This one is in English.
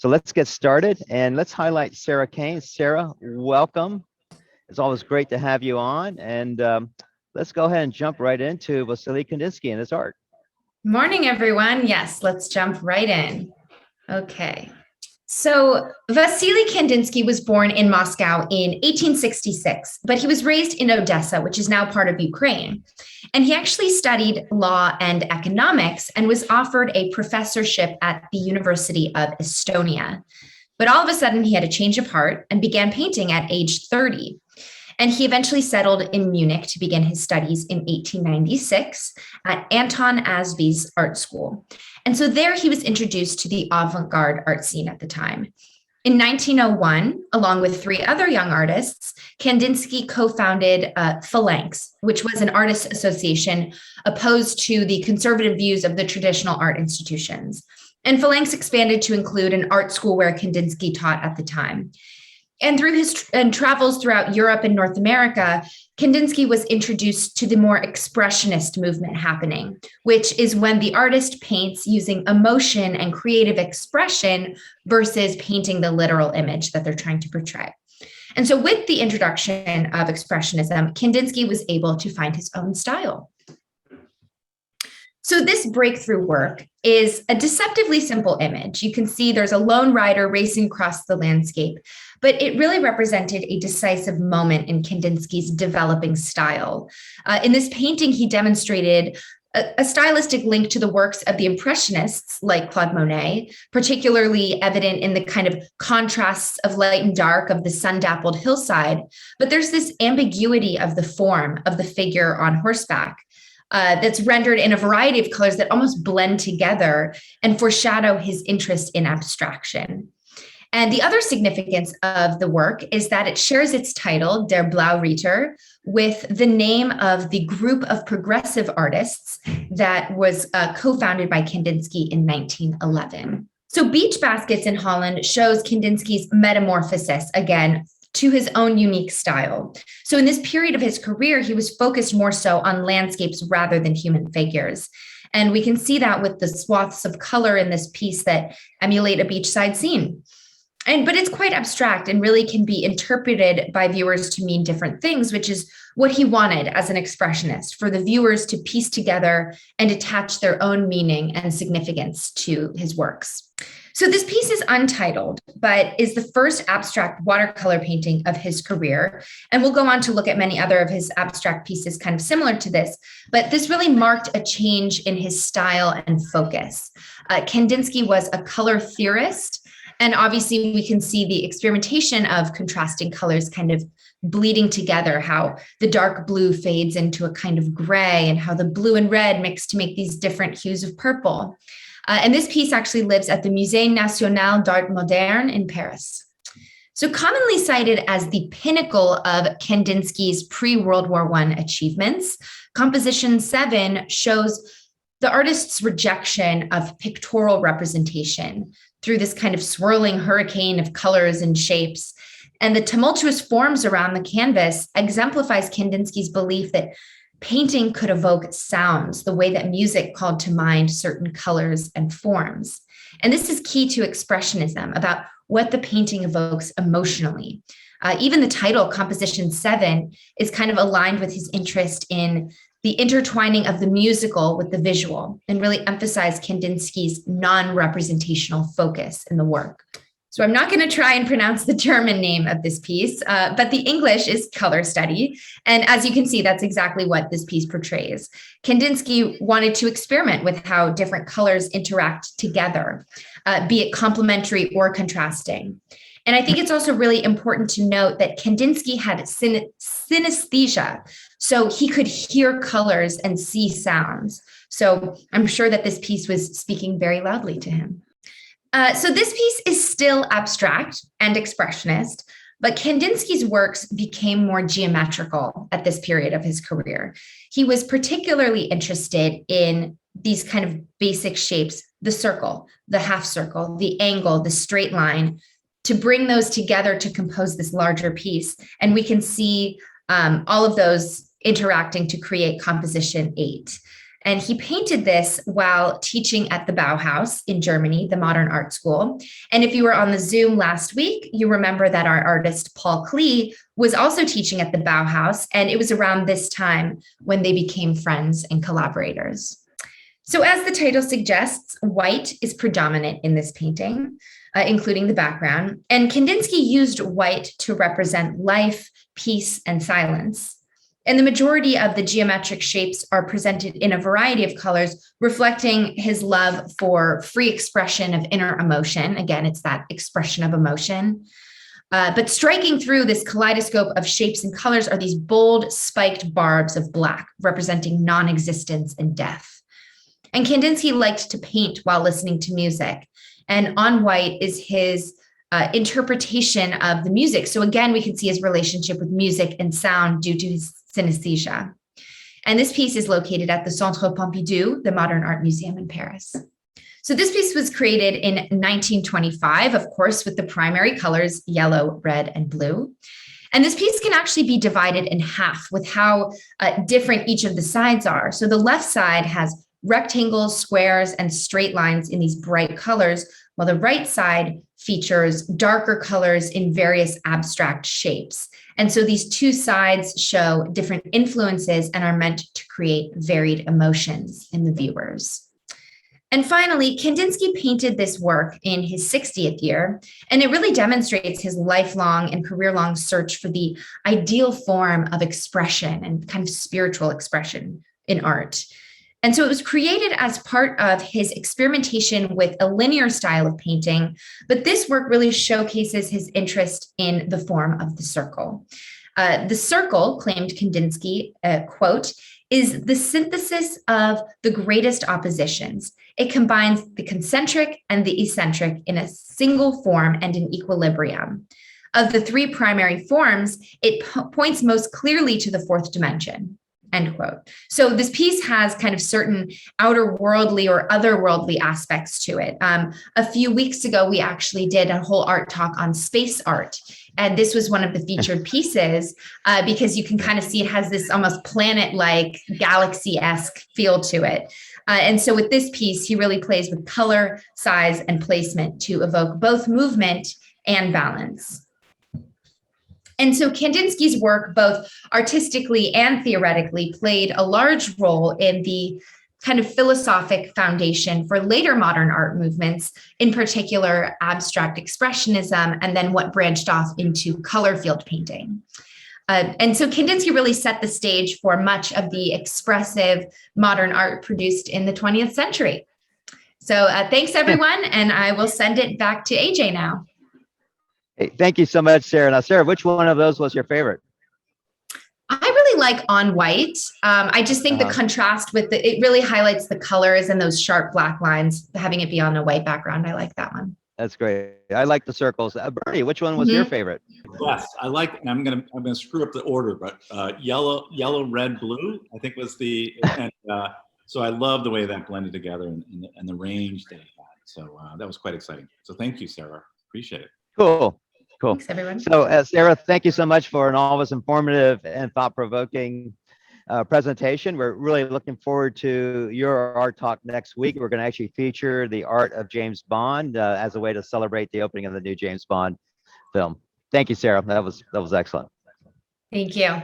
So let's get started and let's highlight Sarah Kane. Sarah, welcome. It's always great to have you on. And let's go ahead and jump right into Wassily Kandinsky and his art. Morning, everyone. Yes, let's jump right in. Okay. So Wassily Kandinsky was born in Moscow in 1866, but he was raised in Odessa, which is now part of Ukraine. And he actually studied law and economics and was offered a professorship at the University of Estonia. But all of a sudden, he had a change of heart and began painting at age 30. And he eventually settled in Munich to begin his studies in 1896 at Anton Asby's art school. And so there he was introduced to the avant-garde art scene at the time. In 1901, along with three other young artists, Kandinsky co-founded Phalanx, which was an artists' association opposed to the conservative views of the traditional art institutions. And Phalanx expanded to include an art school where Kandinsky taught at the time. And through his travels throughout Europe and North America, Kandinsky was introduced to the more expressionist movement happening, which is when the artist paints using emotion and creative expression versus painting the literal image that they're trying to portray. And so with the introduction of expressionism, Kandinsky was able to find his own style. So this breakthrough work is a deceptively simple image. You can see there's a lone rider racing across the landscape, but it really represented a decisive moment in Kandinsky's developing style. In this painting, he demonstrated a stylistic link to the works of the Impressionists like Claude Monet, particularly evident in the kind of contrasts of light and dark of the sun-dappled hillside. But there's this ambiguity of the form of the figure on horseback. That's rendered in a variety of colors that almost blend together and foreshadow his interest in abstraction. And the other significance of the work is that it shares its title, Der Blaue Ritter, with the name of the group of progressive artists that was co-founded by Kandinsky in 1911. So Beach Baskets in Holland shows Kandinsky's metamorphosis, again, to his own unique style. So in this period of his career, he was focused more so on landscapes rather than human figures. And we can see that with the swaths of color in this piece that emulate a beachside scene. But it's quite abstract and really can be interpreted by viewers to mean different things, which is what he wanted as an expressionist, for the viewers to piece together and attach their own meaning and significance to his works. So this piece is untitled, but is the first abstract watercolor painting of his career. And we'll go on to look at many other of his abstract pieces kind of similar to this, but this really marked a change in his style and focus. Kandinsky was a color theorist, and obviously we can see the experimentation of contrasting colors kind of bleeding together, how the dark blue fades into a kind of gray and how the blue and red mix to make these different hues of purple. And this piece actually lives at the Musée National d'Art Moderne in Paris. So commonly cited as the pinnacle of Kandinsky's pre-World War I achievements, Composition 7 shows the artist's rejection of pictorial representation through this kind of swirling hurricane of colors and shapes. And the tumultuous forms around the canvas exemplifies Kandinsky's belief that painting could evoke sounds the way that music called to mind certain colors and forms. And this is key to expressionism, about what the painting evokes emotionally. Even the title, Composition 7, is kind of aligned with his interest in the intertwining of the musical with the visual, and really emphasize Kandinsky's non-representational focus in the work. So I'm not going to try and pronounce the German name of this piece, but the English is color study. And as you can see, that's exactly what this piece portrays. Kandinsky wanted to experiment with how different colors interact together, be it complementary or contrasting. And I think it's also really important to note that Kandinsky had synesthesia, so he could hear colors and see sounds. So I'm sure that this piece was speaking very loudly to him. So this piece is still abstract and expressionist, but Kandinsky's works became more geometrical at this period of his career. He was particularly interested in these kind of basic shapes, the circle, the half circle, the angle, the straight line, to bring those together to compose this larger piece. And we can see all of those interacting to create Composition 8. And he painted this while teaching at the Bauhaus in Germany, the modern art school. And if you were on the Zoom last week, you remember that our artist Paul Klee was also teaching at the Bauhaus. And it was around this time when they became friends and collaborators. So as the title suggests, white is predominant in this painting, including the background. And Kandinsky used white to represent life, peace, and silence. And the majority of the geometric shapes are presented in a variety of colors, reflecting his love for free expression of inner emotion. Again, it's that expression of emotion. But striking through this kaleidoscope of shapes and colors are these bold, spiked barbs of black, representing non-existence and death. And Kandinsky liked to paint while listening to music. And on white is his interpretation of the music. So again, we can see his relationship with music and sound due to his synesthesia. And this piece is located at the Centre Pompidou, the Modern Art Museum in Paris. So this piece was created in 1925, of course, with the primary colors, yellow, red, and blue. And this piece can actually be divided in half with how different each of the sides are. So the left side has rectangles, squares, and straight lines in these bright colors, while the right side features darker colors in various abstract shapes. And so these two sides show different influences and are meant to create varied emotions in the viewers. And finally, Kandinsky painted this work in his 60th year, and it really demonstrates his lifelong and career-long search for the ideal form of expression and kind of spiritual expression in art. And so it was created as part of his experimentation with a linear style of painting, but this work really showcases his interest in the form of the circle. The circle, claimed Kandinsky, quote, is the synthesis of the greatest oppositions. It combines the concentric and the eccentric in a single form and in equilibrium. Of the three primary forms, it points most clearly to the fourth dimension. End quote. So this piece has kind of certain outer worldly or otherworldly aspects to it. A few weeks ago, we actually did a whole art talk on space art. And this was one of the featured pieces because you can kind of see it has this almost planet-like, galaxy-esque feel to it. And so with this piece, he really plays with color, size, and placement to evoke both movement and balance. And so Kandinsky's work, both artistically and theoretically, played a large role in the kind of philosophic foundation for later modern art movements, in particular abstract expressionism, and then what branched off into color field painting. And so Kandinsky really set the stage for much of the expressive modern art produced in the 20th century. So thanks, everyone, and I will send it back to AJ now. Hey, thank you so much, Sarah. Now, Sarah, which one of those was your favorite? I really like On White. I just think the contrast with it really highlights the colors and those sharp black lines, having it be on a white background. I like that one. That's great. I like the circles. Bernie, which one was your favorite? Yes, I like, and I'm gonna screw up the order, but yellow, red, blue, I think was the, and so I love the way that blended together and the range they had. So that was quite exciting. So thank you, Sarah. Appreciate it. Cool. Thanks, everyone. So, Sarah, thank you so much for an always informative and thought-provoking presentation. We're really looking forward to your art talk next week. We're going to actually feature the art of James Bond as a way to celebrate the opening of the new James Bond film. Thank you, Sarah. That was excellent. Thank you.